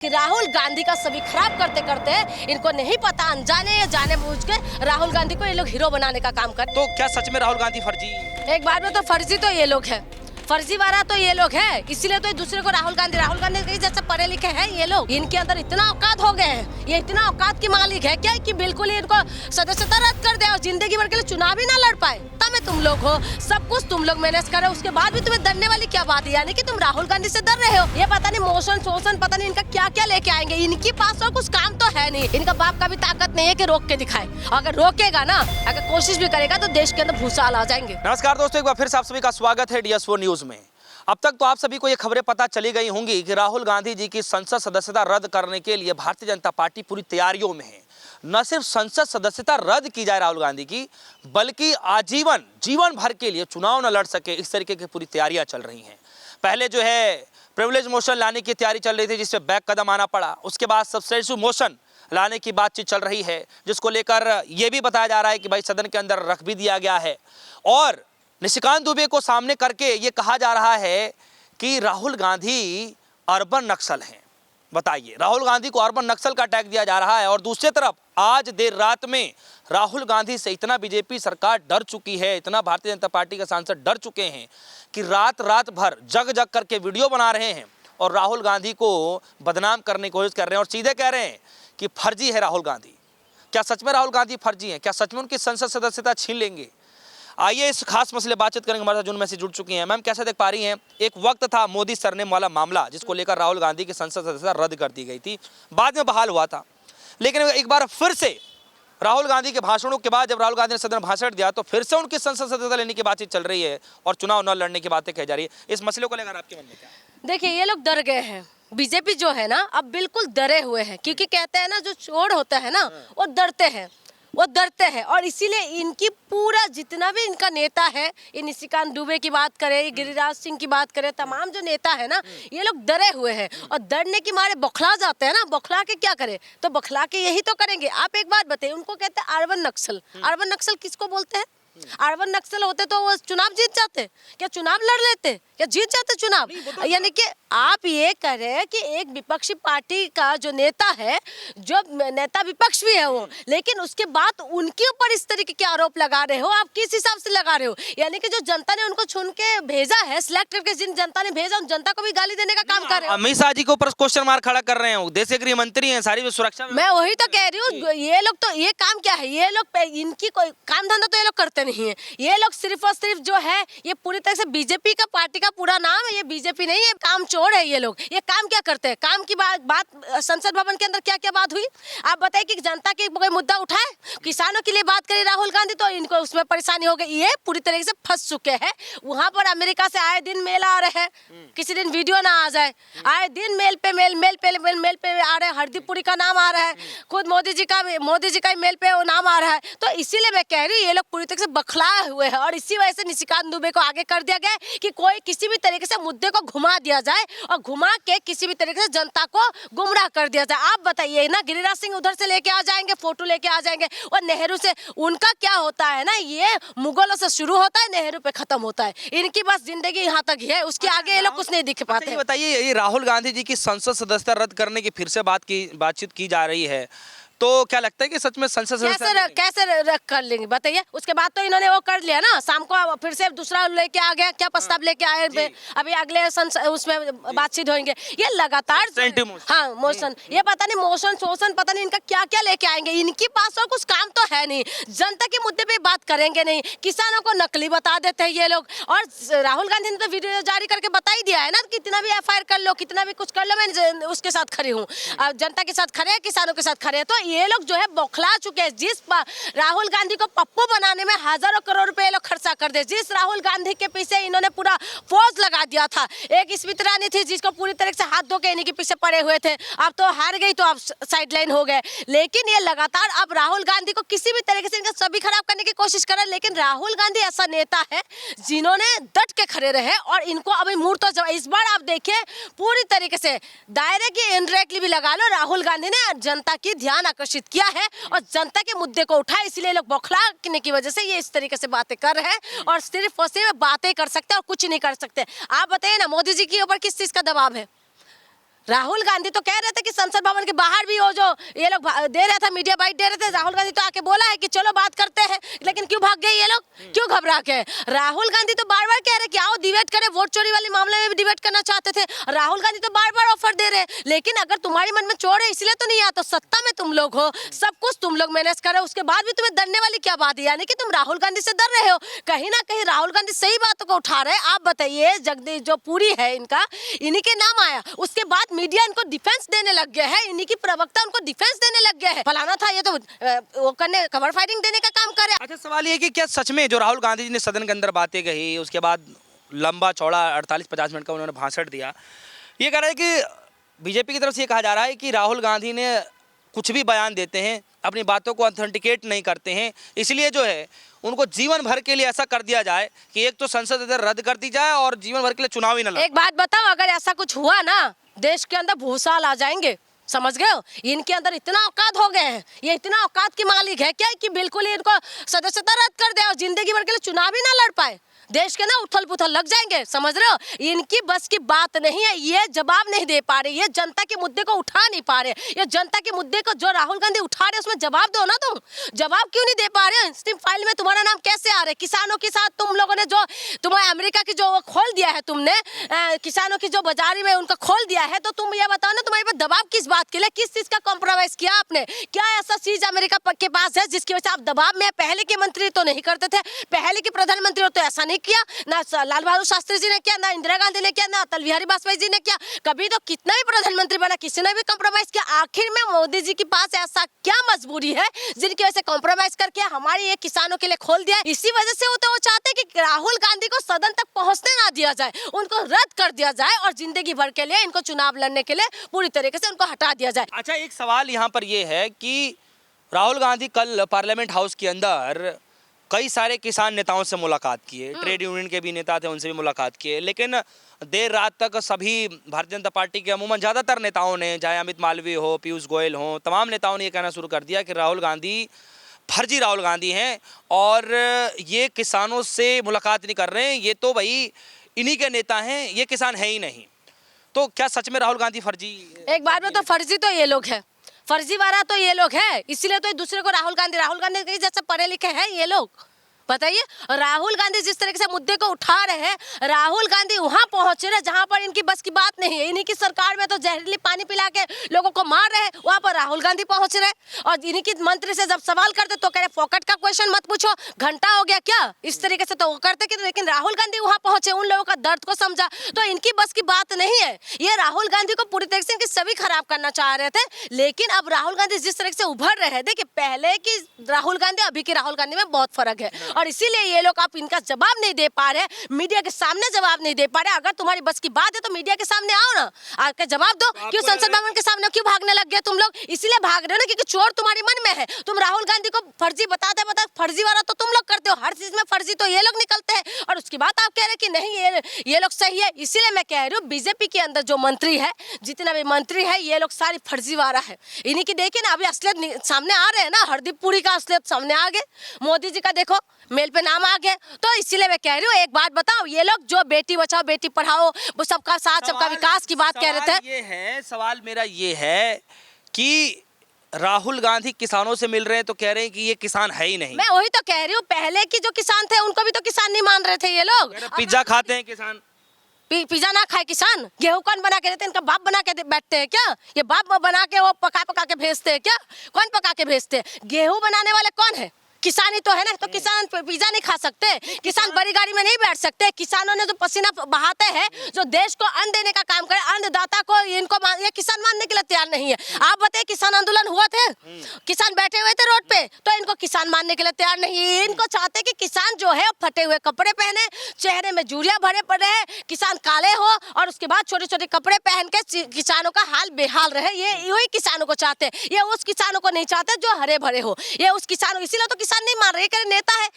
कि राहुल गांधी का सभी खराब करते करते इनको नहीं पता, अनजाने या जाने बूझ के राहुल गांधी को ये लोग हीरो बनाने का काम करते। तो क्या सच में राहुल गांधी फर्जी? एक बार में तो फर्जी तो ये लोग है, फर्जी वाला तो ये लोग है, इसीलिए तो दूसरे को राहुल गांधी के जैसे पढ़े लिखे हैं ये लोग। इनके अंदर इतना औकात हो गए हैं, ये इतना औकात की मालिक है क्या कि बिल्कुल ही इनको सदस्यता रद्द कर दे और जिंदगी भर के लिए चुनाव ही ना लड़ पाए। में तुम लोग हो, सब कुछ तुम लोग मैनेज कर रहे हो, उसके बाद भी तुम्हें डरने वाली क्या बात है? यानी कि तुम राहुल गांधी से डर रहे हो। ये पता नहीं मोशन शोषण पता नहीं इनका क्या क्या लेके आएंगे। इनके पास और कुछ काम तो है नहीं, इनका बाप का भी ताकत नहीं है कि रोक के दिखाए। अगर रोकेगा ना, अगर कोशिश भी करेगा तो देश के अंदर भूसाल आ जाएंगे। नमस्कार दोस्तों, एक बार फिर से आप सभी का स्वागत है DS4 न्यूज में। अब तक तो आप सभी को ये खबरें पता चली गई होंगी कि राहुल गांधी जी की संसद सदस्यता रद्द करने के लिए भारतीय जनता पार्टी पूरी तैयारियों में है। न सिर्फ संसद सदस्यता रद्द की जाए राहुल गांधी की, बल्कि आजीवन जीवन भर के लिए चुनाव न लड़ सके, इस तरीके की पूरी तैयारियां चल रही हैं। पहले जो है प्रिविलेज मोशन लाने की तैयारी चल रही थी, जिसपे बैक कदम आना पड़ा। उसके बाद सब्सटेंशियल मोशन लाने की बातचीत चल रही है, जिसको लेकर यह भी बताया जा रहा है कि भाई सदन के अंदर रख भी दिया गया है। और निशिकांत दुबे को सामने करके ये कहा जा रहा है कि राहुल गांधी अर्बन नक्सल हैं। बताइए, राहुल गांधी को अर्बन नक्सल का टैग दिया जा रहा है। और दूसरी तरफ आज देर रात में राहुल गांधी से इतना बीजेपी सरकार डर चुकी है, इतना भारतीय जनता पार्टी के सांसद डर चुके हैं कि रात भर जग जग करके वीडियो बना रहे हैं और राहुल गांधी को बदनाम करने की कोशिश कर रहे हैं और सीधे कह रहे हैं कि फर्जी है राहुल गांधी। क्या सच में राहुल गांधी फर्जी हैं? क्या सच में उनकी संसद सदस्यता छीन लेंगे? आइए इस खास मसले बातचीत करेंगे। हमारे साथ जून में से जुड़ चुकी हैं। मैम, कैसे देख पा रही हैं, एक वक्त था मोदी सरनेम वाला मामला, जिसको लेकर राहुल गांधी की संसद सदस्यता रद्द कर दी गई थी, बाद में बहाल हुआ था, लेकिन एक बार फिर से राहुल गांधी के भाषणों के बाद जब राहुल गांधी ने सदन में भाषण दिया तो फिर से उनकी संसद सदस्यता लेने की बातचीत चल रही है और चुनाव न लड़ने की बातें कही जा रही है। इस मसले को लेकर आपके मन में क्या है? देखिए, ये लोग डर गए हैं। बीजेपी जो है ना, अब बिल्कुल डरे हुए हैं, क्योंकि कहते हैं ना, जो चोर होता है ना वो डरते हैं और इसीलिए इनकी पूरा जितना भी इनका नेता है, ये निशिकांत दुबे की बात करें, गिरिराज सिंह की बात करें, तमाम जो नेता है ना, ये लोग डरे हुए हैं और डरने की मारे बौखला जाते हैं ना। बौखला के क्या करें? तो बौखला के यही तो करेंगे। आप एक बात बताइए, उनको कहते हैं अर्बन नक्सल। अर्बन नक्सल किसको बोलते हैं? अर्बन नक्सल होते तो वो चुनाव जीत जाते, क्या चुनाव लड़ लेते, क्या जीत जाते चुनाव? यानी कि आप ये करें कि एक विपक्षी पार्टी का जो नेता है, जो नेता विपक्ष भी है वो, लेकिन उसके बाद उनके ऊपर इस तरीके के आरोप लगा रहे हो। आप किस हिसाब से लगा रहे हो? यानी कि जो जनता ने उनको चुन के भेजा है, सिलेक्ट करके जिन जनता ने भेजा, उन जनता को भी गाली देने का काम कर रहे हो। अमित शाह जी के ऊपर क्वेश्चन मार्क खड़ा कर रहे हैं, देश के गृह मंत्री हैं, सारी सुरक्षा। मैं वही तो कह रही हूँ, ये लोग तो ये काम क्या है, ये लोग इनकी कोई काम धंधा तो ये लोग करते नहीं है। ये लोग सिर्फ और सिर्फ जो है, ये पूरी तरह से बीजेपी का पार्टी का पूरा नाम है, ये बीजेपी नहीं है, काम चोर है ये लोग। ये काम क्या करते हैं? काम की बात संसद भवन के अंदर क्या क्या बात हुई? आप बताइए कि जनता के कोई मुद्दा उठाए, किसानों के लिए बात करें राहुल गांधी तो इनको उसमें परेशानी हो गई। ये पूरी तरीके से फंस चुके हैं। वहां पर अमेरिका से आए दिन मेल आ रहे हैं, किसी दिन वीडियो ना आ जाए, आए दिन मेल पे आ रहे हैं। हरदीपुरी का नाम आ रहा है, खुद मोदी जी का मेल पे वो नाम आ रहा है। तो इसीलिए मैं कह रही हूँ, ये लोग पूरी तरह से बखलाए हुए हैं और इसी वजह से निशिकांत दुबे को आगे कर दिया गया कि कोई किसी भी तरीके से मुद्दे को घुमा दिया जाए और घुमा के किसी भी तरीके से जनता को गुमराह कर दिया जाए। आप बताइए ना, गिरिराज सिंह उधर से लेके आ जाएंगे, फोटो लेके आ जाएंगे, और नेहरू से उनका क्या होता है ना, ये मुगलों से शुरू होता है, नेहरू पे खत्म होता है। इनकी बस जिंदगी यहाँ तक ही है, उसके आगे ये लोग कुछ नहीं दिख पाते। बताइए, ये राहुल गांधी जी की संसद सदस्यता रद्द करने की फिर से बातचीत की जा रही है, तो क्या लगता है कि सच में संसद कैसे रख कर लेंगे? बताइए। उसके बाद तो इन्होंने वो कर लिया ना, शाम को फिर से दूसरा लेके आ गया, क्या प्रस्ताव लेके आए, अभी अगले उसमें बातचीत होंगे। ये लगातार मोशन, ये पता नहीं मोशन शोषण पता नहीं इनका क्या क्या लेके आएंगे। इनके पास और कुछ काम तो है नहीं, जनता के मुद्दे पे बात करेंगे नहीं, किसानों को नकली बता देते हैं ये लोग। और राहुल गांधी ने तो वीडियो जारी करके बता ही दिया है ना, कितना भी FIR कर लो, कितना भी कुछ कर लो, मैं उसके साथ खड़ी हूँ, जनता के साथ खड़े हैं, किसानों के साथ खड़े हैं। तो ये लोग जो है बौखला चुके हैं। जिस राहुल गांधी को पप्पू बनाने में हजारों करोड़ रुपए लोग खर्चा कर दे, जिस राहुल गांधी के पीछे इन्होंने पूरा फौज लगा दिया था, एक स्मृति ईरानी थी जिसको पूरी तरह से हाथ धो के इन्हीं के पीछे पड़े हुए थे, अब तो हार गई तो अब साइडलाइन हो गए। लेकिन ये लगातार अब राहुल गांधी को किसी भी तरीके से इनका सभी खराब करने की कोशिश कर रहे हैं। लेकिन राहुल गांधी ऐसा नेता है जिन्होंने डट के खड़े रहे और इनको अभी मुहूर्त इस बार आप देखिए पूरी तरीके से डायरेक्ट इनडायरेक्टली भी लगा लो, राहुल गांधी ने जनता की ध्यान आकर्षित किया है और जनता के मुद्दे को उठाया। इसलिए लोग बौखलाने की वजह से ये इस तरीके से बातें कर रहे हैं और सिर्फ और सिर्फ बातें कर सकते हैं और कुछ नहीं कर सकते। आप बताइए ना, मोदी जी के ऊपर किस चीज का दबाव है? राहुल गांधी तो कह रहे थे कि संसद भवन के बाहर भी वो जो ये लोग दे रहा था, मीडिया बाइट दे रहे थे, राहुल गांधी तो आके बोला है कि चलो बात करते हैं, लेकिन क्यों भाग गए ये लोग, क्यों घबरा के? राहुल गांधी तो बार बार कह रहे कि आओ डिबेट करें, वोट चोरी वाले मामले में भी डिबेट करना चाहते थे। राहुल गांधी तो बार बार ऑफर दे रहे, लेकिन अगर तुम्हारे मन में चोर है इसलिए तो नहीं आता, सत्ता में तुम लोग हो, सब कुछ तुम लोग मैनेज कर रहे हो, उसके बाद भी तुम्हें डरने वाली क्या बात है? यानी कि तुम राहुल गांधी से डर रहे हो, कहीं ना कहीं राहुल गांधी सही बातों को उठा रहे हैं। आप बताइए, जगदीश जो पुरी है इनका, इन्हीं के नाम आया, उसके बाद मीडिया इनको डिफेंस देने लग गया है, इन्हीं की प्रवक्ता उनको डिफेंस देने लग गया है, फलाना था ये तो वो करने कवर फाइटिंग देने का काम कर रहे हैं। अच्छा, सवाल ये कि क्या सच में जो राहुल गांधी जी ने सदन के अंदर बातें कही, उसके बाद लंबा चौड़ा 48-50 मिनट का उन्होंने भाषण दिया, ये कह रहा है कि बीजेपी की तरफ से ये कहा जा रहा है कि राहुल गांधी ने कुछ भी बयान देते हैं, अपनी बातों को ऑथेंटिकेट नहीं करते हैं, इसलिए जो है उनको जीवन भर के लिए ऐसा कर दिया जाए कि एक तो संसद इधर रद्द कर दी जाए और जीवन भर के लिए चुनाव ही न लड़े। एक बात बताओ, अगर ऐसा कुछ हुआ ना, देश के अंदर भूसाल आ जाएंगे, समझ गए हो? इनके अंदर इतना औकात हो गए हैं, ये इतना औकात की मालिक है क्या कि बिल्कुल ही इनको सदस्यता रद्द कर दे और जिंदगी भर के लिए चुनाव ही ना लड़ पाए, देश के ना उथल पुथल लग जाएंगे, समझ रहे हो? इनकी बस की बात नहीं है, ये जवाब नहीं दे पा रहे, ये जनता के मुद्दे को उठा नहीं पा रहे, ये जनता के मुद्दे को जो राहुल गांधी उठा रहे उसमें जवाब दो ना, तुम जवाब क्यों नहीं दे पा रहे? स्टीम फाइल में तुम्हारा नाम कैसे आ रहा है? किसानों के साथ तुम लोगों ने जो तुम्हें अमेरिका की जो खोल दिया है, तुमने किसानों की जो बाजारी में उनका खोल दिया है, तो तुम ये बताओ ना, तुम्हारे पास दबाव किस बात के लिए, किस चीज का कॉम्प्रोमाइज किया आपने? क्या ऐसा चीज अमेरिका के पास है जिसकी वजह से आप दबाव में? पहले के मंत्री तो नहीं करते थे, पहले के प्रधानमंत्री तो ऐसा नहीं किया, ना लाल बहादुर शास्त्री जी ने किया, ना इंदिरा गांधी ने किया, ना अटल बिहारी वाजपेयी जी ने किया, कभी तो कितना भी प्रधानमंत्री बना किसी ने भी कॉम्प्रोमाइज किया। आखिर में मोदी जी के पास ऐसा क्या मजबूरी है जिनकी वजह से कॉम्प्रोमाइज करके हमारे ये किसानों के लिए खोल दिया? इसी वजह से वो चाहते हैं कि राहुल गांधी को सदन तक पहुंचने ना दिया जाए, उनको रद्द कर दिया जाए और जिंदगी भर के लिए इनको चुनाव लड़ने के लिए पूरी तरीके से उनको हटा दिया जाए। अच्छा, एक सवाल यहाँ पर यह है कि राहुल गांधी कल पार्लियामेंट हाउस के अंदर कई सारे किसान नेताओं से मुलाकात किए, ट्रेड यूनियन के भी नेता थे, उनसे भी मुलाकात किए, लेकिन देर रात तक सभी भारतीय जनता पार्टी के अमूमन ज़्यादातर नेताओं ने, चाहे अमित मालवीय हो, पीयूष गोयल हो, तमाम नेताओं ने ये कहना शुरू कर दिया कि राहुल गांधी फर्जी राहुल गांधी हैं और ये किसानों से मुलाकात नहीं कर रहे हैं, ये तो भाई इन्हीं के नेता हैं, ये किसान है ही नहीं। तो क्या सच में राहुल गांधी फर्जी? एक बार में तो फर्जी तो ये लोग है, फर्जीवाड़ा तो ये लोग है, इसीलिए तो दूसरे को राहुल गांधी के जैसे पढ़े लिखे हैं ये लोग। बताइए, राहुल गांधी जिस तरीके से मुद्दे को उठा रहे हैं, राहुल गांधी वहां पहुंच रहे जहां पर इनकी बस की बात नहीं है, इन्हीं की सरकार में तो जहरीली पानी पिला के लोगों को मार रहे हैं, वहां पर राहुल गांधी पहुंच रहे और इन्हीं की मंत्री से जब सवाल करते तो कह रहे फोकट का क्वेश्चन मत पूछो, घंटा हो गया क्या, इस तरीके से तो वो करते कि, लेकिन राहुल गांधी वहां पहुंचे, उन लोगों का दर्द को समझा, तो इनकी बस की बात नहीं है। ये राहुल गांधी को पूरी तरीके से इनकी सभी खराब करना चाह रहे थे, लेकिन अब राहुल गांधी जिस तरीके से उभर रहे हैं, देखिए पहले की राहुल गांधी अभी की राहुल गांधी में बहुत फर्क है और इसीलिए ये लोग आप इनका जवाब नहीं दे पा रहे, मीडिया के सामने जवाब नहीं दे पा रहे। अगर तुम्हारी बस की बात है तो मीडिया के सामने आओ ना, आके जवाब दो। क्यों संसद भवन के सामने क्यों भागने लग गए तुम लोग? इसीलिए भाग रहे हो ना क्योंकि चोर तुम्हारे मन में है। तुम राहुल गांधी को फर्जी बताते फर्जी वाला तो तुम लोग करते हो, हर चीज में फर्जी तो ये लोग निकलते हैं और उसकी बात आप कह रहे कि नहीं ये लोग सही है। इसीलिए मैं कह रही हूँ बीजेपी के अंदर जो मंत्री है, जितने भी मंत्री है, ये लोग सारी फर्जीवाड़ा है। इन्हीं की देखिए ना, अभी असलियत सामने आ रहे हैं ना, हरदीप पुरी का असलियत सामने आ गए, मोदी जी का देखो मेल पे नाम आ गया। तो इसीलिए मैं कह रही हूँ, एक बात बताओ, ये लोग जो बेटी बचाओ बेटी पढ़ाओ वो सबका साथ सबका विकास की बात कह रहे थे। सवाल मेरा ये है कि राहुल गांधी किसानों से मिल रहे हैं तो कह रहे हैं कि ये किसान है ही नहीं। मैं वही तो कह रही हूँ, पहले की जो किसान थे उनको भी तो किसान नहीं मान रहे थे ये लोग। पिज्जा खाते हैं किसान, पिज्जा ना खाए किसान? गेहूं कौन बना के देते हैं? इनका बाप बना के बैठते हैं क्या? ये बाप बना के वो पका के भेजते हैं क्या? कौन पका के भेजते हैं? गेहूं बनाने वाले कौन है? किसान ही तो है ना। तो किसान पिज्जा नहीं खा सकते, किसान बड़ी गाड़ी में नहीं बैठ सकते। किसानों ने जो पसीना बहाते हैं, जो देश को अन्न देने का काम करे, अन्नदाता को, इनको ये किसान मानने के लिए तैयार नहीं है। आप बताइए, किसान आंदोलन हुआ थे, किसान बैठे हुए थे रोड पे, तो इनको किसान मानने के लिए तैयार नहीं है। इनको चाहते कि किसान जो है फटे हुए कपड़े पहने, चेहरे में जूरिया भरे पड़े हैं, किसान काले हो और उसके बाद छोटे छोटे कपड़े पहन के किसानों का हाल बेहाल रहे। ये वही किसानों को चाहते हैं, ये उस किसानों को नहीं चाहते जो हरे भरे हो। ये उस किसानों, इसीलिए तो किसान नहीं मान रहे, नेता है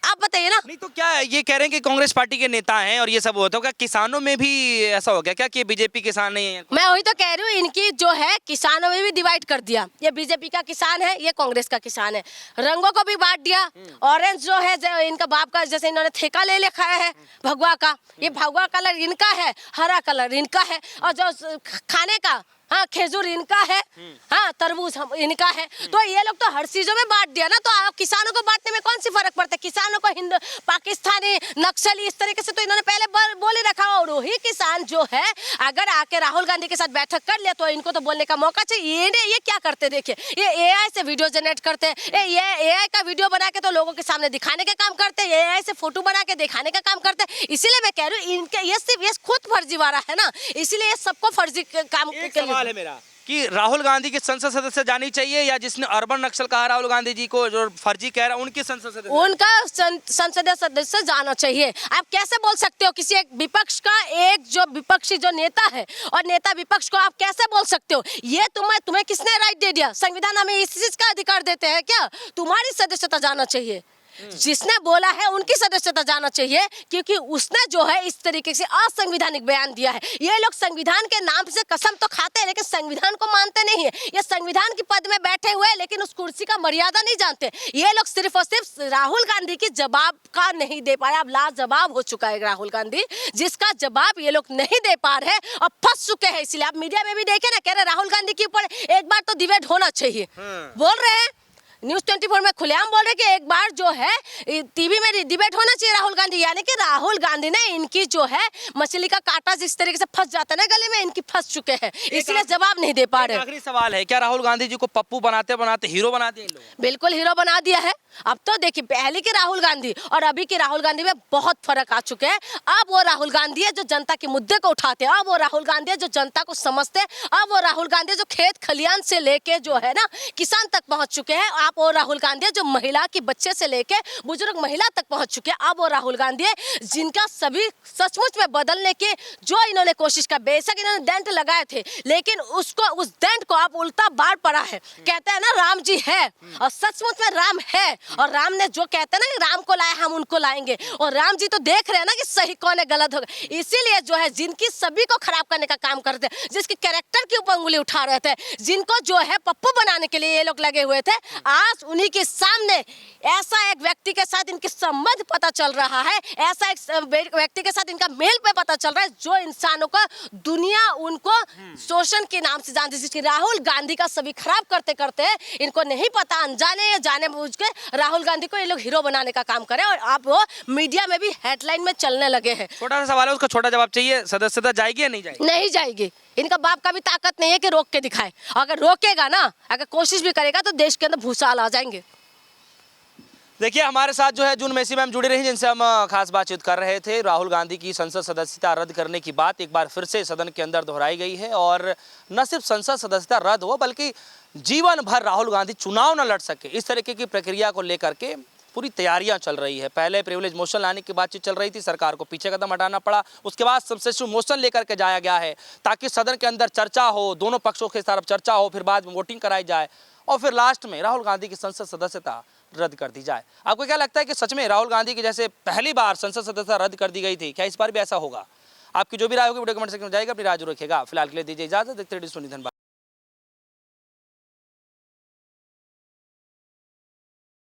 आप बताइए ना। नहीं तो क्या है, ये कह रहे हैं कि कांग्रेस पार्टी के नेता हैं और ये सब होता होगा, किसानों में भी ऐसा हो गया क्या कि बीजेपी किसान नहीं है? मैं वही तो कह रही हूँ, इनकी जो है किसानों में भी डिवाइड कर दिया। ये बीजेपी का किसान है, ये कांग्रेस का किसान है, रंगों को भी बांट दिया। ऑरेंज जो है इनका बाप का, जैसे इन्होंने ठेका ले लिया है भगवा का, ये भगवा कलर इनका है, हरा कलर इनका है, और जो खाने का, हाँ, खेजूर इनका है, हाँ, तरबूज इनका है। तो ये लोग तो हर चीजों में बांट दिया ना, तो आप किसानों को बांटने में कौन सी फर्क पड़ता है? किसानों को हिंदू, पाकिस्तानी, नक्सली, इस तरीके से तो इन्होंने पहले बोल ही रखा। और वही किसान जो है अगर आके राहुल गांधी के साथ बैठक कर लिया तो इनको तो बोलने का मौका चाहिए। ये क्या करते, देखिए, ये एआई से वीडियो जनरेट करते हैं, ये एआई का वीडियो बना के तो लोगों के सामने दिखाने का काम करते हैं, एआई से फोटो बना के दिखाने का काम करते हैं। इसीलिए मैं कह रही हूँ, इनके ये सिर्फ ये खुद फर्जीवाड़ा है ना, इसीलिए ये सबको फर्जी काम है मेरा कि राहुल गांधी की संसद सदस्य जानी चाहिए, या जिसने अर्बन नक्सल कहा राहुल गांधी जी को, जो फर्जी कह रहा है, उनकी संसद सदस्य, उनका संसदीय सदस्य जाना चाहिए। आप कैसे बोल सकते हो किसी एक विपक्ष का, एक जो विपक्षी जो नेता है और नेता विपक्ष को आप कैसे बोल सकते हो? ये तुम्हें किसने राइट दे दिया? संविधान हमें इस चीज का अधिकार देते हैं क्या? तुम्हारी सदस्यता जाना चाहिए, जिसने बोला है उनकी सदस्यता जाना चाहिए, क्योंकि उसने जो है इस तरीके से असंवैधानिक बयान दिया है। ये लोग संविधान के नाम से कसम तो खाते हैं लेकिन संविधान को मानते नहीं है। ये संविधान के पद में बैठे हुए लेकिन उस कुर्सी का मर्यादा नहीं जानते। ये लोग सिर्फ और सिर्फ राहुल गांधी की जवाब का नहीं दे पाए। अब लाजवाब हो चुका है राहुल गांधी, जिसका जवाब ये लोग नहीं दे पा रहे और फंस चुके हैं। इसलिए आप मीडिया में भी देखे ना, कह रहे राहुल गांधी के ऊपर एक बार तो डिबेट होना चाहिए, बोल रहे हैं। न्यूज़ 24 में खुलेआम बोल रहे कि एक बार जो है टीवी में डिबेट होना चाहिए राहुल गांधी, यानी कि राहुल गांधी ने इनकी जो है मछली का कांटा जिस तरीके से फंस जाता है ना गले में, इनकी फंस चुके हैं, इसलिए जवाब नहीं दे पा रहे। आखिरी सवाल है, क्या राहुल गांधी जी को पप्पू बनाते बनाते हीरो बना दिया इन लोगों? बिल्कुल हीरो बना दिया है। अब तो देखिए, पहले की राहुल गांधी और अभी की राहुल गांधी में बहुत फर्क आ चुके हैं। अब वो राहुल गांधी है जो जनता के मुद्दे को उठाते हैं, अब वो राहुल गांधी है जो जनता को समझते हैं, अब वो राहुल गांधी जो खेत खलियान से लेके जो है ना किसान तक पहुंच चुके हैं। आप वो राहुल गांधी है जो महिला के बच्चे से लेके बुजुर्ग महिला तक पहुंच चुके हैं। अब वो राहुल गांधी है जिनका सभी सचमुच में बदलने की जो इन्होंने कोशिश का, बेशक इन्होंने डेंट लगाए थे लेकिन उसको, उस डेंट को आप उल्टा बाढ़ पड़ा है। कहते हैं ना राम जी है, और सचमुच में राम है, और राम ने जो कहते हैं ना राम को लाए हम उनको लाएंगे, और राम जी तो देख रहे हैं ना कि सही कौन है गलत होगा। इसीलिए जो है जिनकी सभी को खराब करने का काम करते हैं, जिसके कैरेक्टर के ऊपर उंगली उठा रहे थे, जिनको जो है पप्पू बनाने के लिए ये लोग लगे हुए थे, आज उन्हीं के सामने ऐसा एक व्यक्ति के साथ इनके संबंध पता चल रहा है, ऐसा एक व्यक्ति के साथ इनका मेल पे पता चल रहा है जो इंसानों का दुनिया उनको शोषण के नाम से जानती है। जिसकी राहुल गांधी का सभी खराब करते करते इनको नहीं पता, अनजाने या जाने बूझ के राहुल गांधी को ये लोग हीरो बनाने का काम करे, और आप वो मीडिया में भी हेडलाइन में चलने लगे हैं। छोटा सा सवाल है, उसका छोटा जवाब चाहिए, सदस्यता जाएगी या नहीं जाएगी? नहीं जाएगी। इनका बाप का भी ताकत नहीं है कि रोक के दिखाए। अगर रोकेगा ना, अगर कोशिश भी करेगा तो देश के अंदर भूसाल आ जाएंगे। देखिए, हमारे साथ जो है जून मेसी मैम जुड़ी रही, जिनसे हम खास बातचीत कर रहे थे। राहुल गांधी की संसद सदस्यता रद्द करने की बात एक बार फिर से सदन के अंदर दोहराई गई है, और न सिर्फ संसद सदस्यता रद्द हो बल्कि जीवन भर राहुल गांधी चुनाव न लड़ सके, इस तरीके की प्रक्रिया को लेकर के पूरी तैयारियां चल रही है। पहले प्रिविलेज मोशन लाने की बातचीत चल रही थी, सरकार को पीछे कदम हटाना पड़ा। उसके बाद सब्सिट्यूशन मोशन लेकर के जाया गया है ताकि सदन के अंदर चर्चा हो, दोनों पक्षों के तरफ चर्चा हो, फिर बाद में वोटिंग कराई जाए और फिर लास्ट में राहुल गांधी की संसद सदस्यता रद्द कर दी जाए। आपको क्या लगता है कि सच में राहुल गांधी की जैसे पहली बार संसद सदस्यता रद्द कर दी गई थी, क्या इस बार भी ऐसा होगा? आपकी जो भी राय होगी वीडियो कमेंट सेक्शन में जाएगा, अपनी राय जरूर रखिएगा। फिलहाल के लिए दीजिए इजाजत, देखते रहिए धन्यवाद।